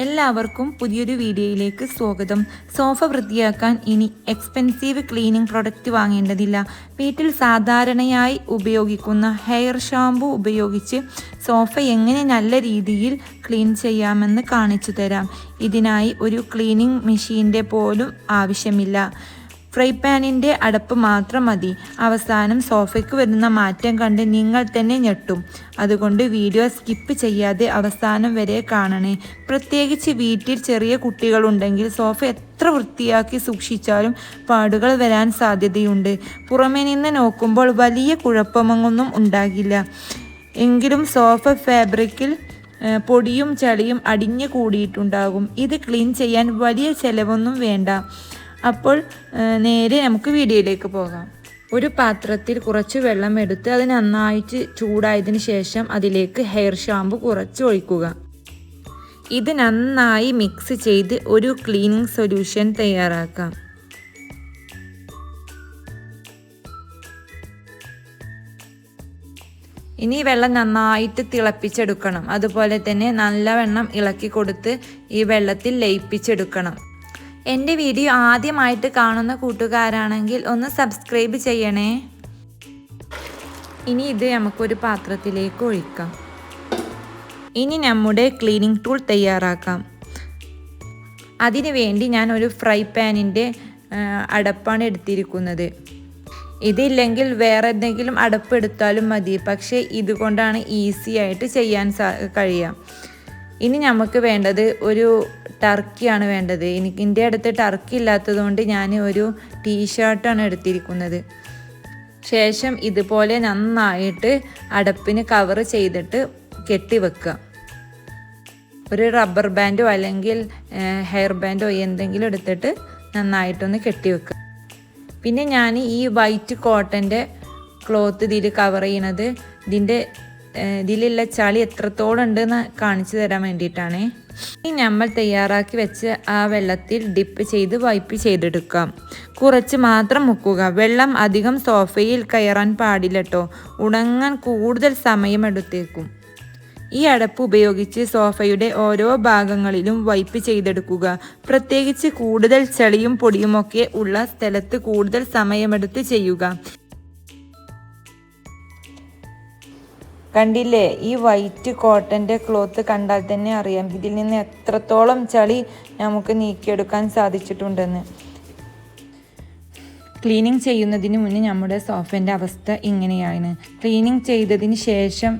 എല്ലാവർക്കും പുതിയൊരു വീഡിയോയിലേക്ക് സ്വാഗതം. സോഫ വൃത്തിയാക്കാൻ ഇനി എക്സ്പെൻസീവ് ക്ലീനിങ് പ്രൊഡക്റ്റ് വാങ്ങേണ്ടതില്ല. വീട്ടിൽ സാധാരണയായി ഉപയോഗിക്കുന്ന ഹെയർ ഷാമ്പു ഉപയോഗിച്ച് സോഫ എങ്ങനെ നല്ല രീതിയിൽ ക്ലീൻ ചെയ്യാമെന്ന് കാണിച്ചു തരാം. ഇതിനായി ഒരു ക്ലീനിങ് മെഷീൻ്റെ പോലും ആവശ്യമില്ല. ഫ്രൈ പാനിൻ്റെ അടപ്പ് മാത്രം മതി. അവസാനം സോഫയ്ക്ക് വരുന്ന മാറ്റം കണ്ട് നിങ്ങൾ തന്നെ ഞെട്ടും. അതുകൊണ്ട് വീഡിയോ സ്കിപ്പ് ചെയ്യാതെ അവസാനം വരെ കാണണേ. പ്രത്യേകിച്ച് വീട്ടിൽ ചെറിയ കുട്ടികളുണ്ടെങ്കിൽ സോഫ എത്ര വൃത്തിയാക്കി സൂക്ഷിച്ചാലും പാടുകൾ വരാൻ സാധ്യതയുണ്ട്. പുറമേ നിന്ന് നോക്കുമ്പോൾ വലിയ കുഴപ്പമൊന്നും ഉണ്ടാകില്ല. എങ്കിലും സോഫ ഫാബ്രിക്കിൽ പൊടിയും ചളിയും അടിഞ്ഞു കൂടിയിട്ടുണ്ടാകും. ഇത് ക്ലീൻ ചെയ്യാൻ വലിയ ചിലവൊന്നും വേണ്ട. അപ്പോൾ നേരെ നമുക്ക് വീഡിയോയിലേക്ക് പോകാം. ഒരു പാത്രത്തിൽ കുറച്ച് വെള്ളം എടുത്ത് അത് നന്നായിട്ട് ചൂടായതിന് ശേഷം അതിലേക്ക് ഹെയർ ഷാമ്പു കുറച്ച് ഒഴിക്കുക. ഇത് നന്നായി മിക്സ് ചെയ്ത് ഒരു ക്ലീനിങ് സൊല്യൂഷൻ തയ്യാറാക്കാം. ഇനി വെള്ളം നന്നായിട്ട് തിളപ്പിച്ചെടുക്കണം. അതുപോലെ തന്നെ നല്ലവണ്ണം ഇളക്കി കൊടുത്ത് ഈ വെള്ളത്തിൽ ലയിപ്പിച്ചെടുക്കണം. എൻ്റെ വീഡിയോ ആദ്യമായിട്ട് കാണുന്ന കൂട്ടുകാരാണെങ്കിൽ ഒന്ന് സബ്സ്ക്രൈബ് ചെയ്യണേ. ഇനി ഇത് നമുക്കൊരു പാത്രത്തിലേക്ക് ഒഴിക്കാം. ഇനി നമ്മുടെ ക്ലീനിങ് ടൂൾ തയ്യാറാക്കാം. അതിനു വേണ്ടി ഞാൻ ഒരു ഫ്രൈ പാനിൻ്റെ അടപ്പാണ് എടുത്തിരിക്കുന്നത്. ഇതില്ലെങ്കിൽ വേറെ എന്തെങ്കിലും അടപ്പ് എടുത്താലും മതി. പക്ഷേ ഇതുകൊണ്ടാണ് ഈസി ആയിട്ട് ചെയ്യാൻ കഴിയുക. ഇനി നമുക്ക് വേണ്ടത് ഒരു ടർക്കിയാണ് വേണ്ടത്. എൻ്റെ അടുത്ത് ടർക്കി ഇല്ലാത്തതുകൊണ്ട് ഞാൻ ഒരു ടീഷർട്ടാണ് എടുത്തിരിക്കുന്നത്. ശേഷം ഇതുപോലെ നന്നായിട്ട് അടപ്പിന് കവർ ചെയ്തിട്ട് കെട്ടിവെക്കുക. ഒരു റബ്ബർ ബാൻഡോ അല്ലെങ്കിൽ ഹെയർ ബാൻഡോ എന്തെങ്കിലും എടുത്തിട്ട് നന്നായിട്ടൊന്ന് കെട്ടിവെക്കുക. പിന്നെ ഞാൻ ഈ വൈറ്റ് കോട്ടൻ്റെ ക്ലോത്ത് ഇതിൽ കവർ ചെയ്യണത് ഇതിലുള്ള ചളി എത്രത്തോളം ഉണ്ടെന്ന് കാണിച്ചു തരാൻ വേണ്ടിയിട്ടാണ്. ഇനി നമ്മൾ തയ്യാറാക്കി വെച്ച് ആ വെള്ളത്തിൽ ഡിപ്പ് ചെയ്ത് വൈപ്പ് ചെയ്തെടുക്കാം. കുറച്ച് മാത്രം മുക്കുക. വെള്ളം അധികം സോഫയിൽ കയറാൻ പാടില്ല കേട്ടോ. ഉണങ്ങാൻ കൂടുതൽ സമയമെടുത്തേക്കും. ഈ അടപ്പ് ഉപയോഗിച്ച് സോഫയുടെ ഓരോ ഭാഗങ്ങളിലും വൈപ്പ് ചെയ്തെടുക്കുക. പ്രത്യേകിച്ച് കൂടുതൽ ചളിയും പൊടിയുമൊക്കെ ഉള്ള സ്ഥലത്ത് കൂടുതൽ സമയമെടുത്ത് ചെയ്യുക. കണ്ടില്ലേ, ഈ വൈറ്റ് കോട്ടൻ്റെ ക്ലോത്ത് കണ്ടാൽ തന്നെ അറിയാം ഇതിൽ നിന്ന് എത്രത്തോളം ചളി നമുക്ക് നീക്കിയെടുക്കാൻ സാധിച്ചിട്ടുണ്ടെന്ന്. ക്ലീനിങ് ചെയ്യുന്നതിന് മുന്നേ നമ്മുടെ സോഫേൻ്റെ അവസ്ഥ ഇങ്ങനെയാണ്. ക്ലീനിങ് ചെയ്തതിന് ശേഷം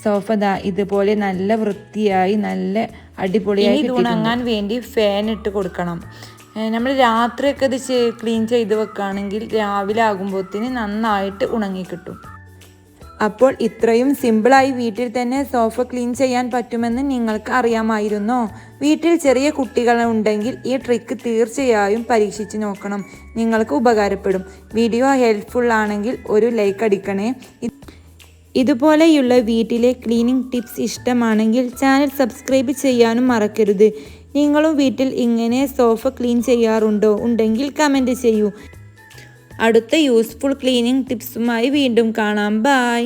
സോഫ ഇതുപോലെ നല്ല വൃത്തിയായി നല്ല അടിപൊളിയായി ഉണങ്ങാൻ വേണ്ടി ഫാൻ ഇട്ട് കൊടുക്കണം. നമ്മൾ രാത്രിയൊക്കെ ഇത് ക്ലീൻ ചെയ്ത് വെക്കുകയാണെങ്കിൽ രാവിലെ ആകുമ്പോഴത്തേന് നന്നായിട്ട് ഉണങ്ങിക്കിട്ടും. അപ്പോൾ ഇത്രയും സിമ്പിളായി വീട്ടിൽ തന്നെ സോഫ ക്ലീൻ ചെയ്യാൻ പറ്റുമെന്ന് നിങ്ങൾക്ക് അറിയാമായിരുന്നോ? വീട്ടിൽ ചെറിയ കുട്ടികളുണ്ടെങ്കിൽ ഈ ട്രിക്ക് തീർച്ചയായും പരീക്ഷിച്ച് നോക്കണം. നിങ്ങൾക്ക് ഉപകാരപ്പെടും. വീഡിയോ ഹെൽപ്ഫുൾ ആണെങ്കിൽ ഒരു ലൈക്ക് അടിക്കണേ. ഇതുപോലെയുള്ള വീട്ടിലെ ക്ലീനിങ് ടിപ്സ് ഇഷ്ടമാണെങ്കിൽ ചാനൽ സബ്സ്ക്രൈബ് ചെയ്യാനും മറക്കരുത്. നിങ്ങളും വീട്ടിൽ ഇങ്ങനെ സോഫ ക്ലീൻ ചെയ്യാറുണ്ടോ? ഉണ്ടെങ്കിൽ കമൻറ്റ് ചെയ്യൂ. അടുത്ത യൂസ്ഫുൾ ക്ലീനിങ് ടിപ്സുമായി വീണ്ടും കാണാം. ബൈ.